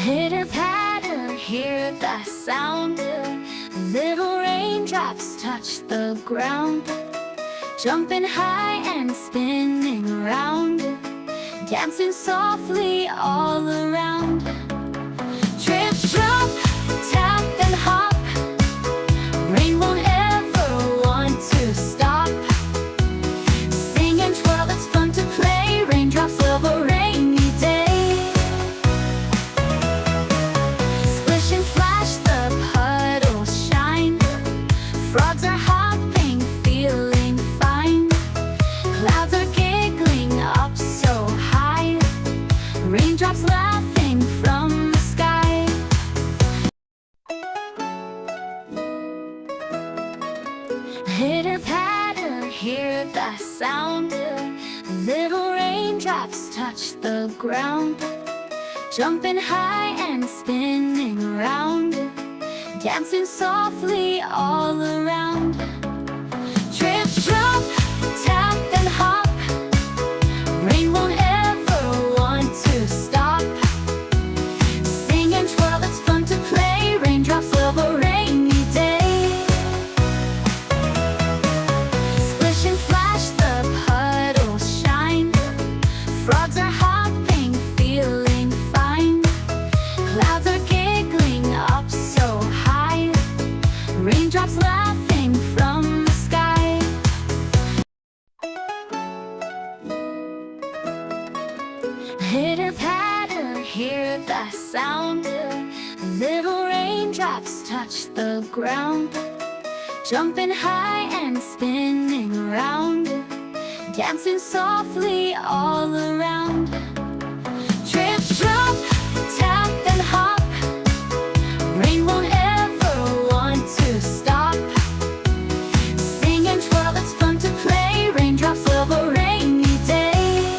Pitter patter, hear the sound. Little raindrops touch the ground, jumping high and spinning around, dancing softly all around. Trip, drop, tap and hop, rain won't ever want to stop. Sing and twirl, it's fun to play. Raindrops love a rainy day. Splish and splash, the puddles shine. Frogs are hopping, feeling fine. Clouds are giggling up so high. Raindrops laughing from the sky. Pitter patter, hear the sound. Little raindrops touch the ground, jumping high and spinning around, dancing softly all around. Trip, drop, tap and hop, rain won't ever want to stop. Sing and twirl, it's fun to play. Raindrops love a rainy day. Splish and splash, the puddles shine. Frogs are hopping, feeling fine. Clouds are giggling up so high. Raindrops laughing from the sky. Pitter patter, hear the sound. Little raindrops touch the ground, jumping high and spinning around, dancing softly all around. Trip, drop, tap and hop, rain won't ever want to stop. Sing and twirl, it's fun to play. Raindrops love a rainy day.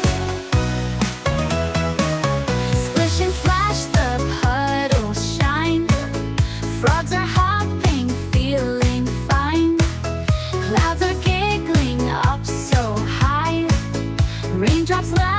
Splish and splash, the puddles shine. Frogs are hopping, feeling fine. Clouds are giggling up so high. Raindrops laugh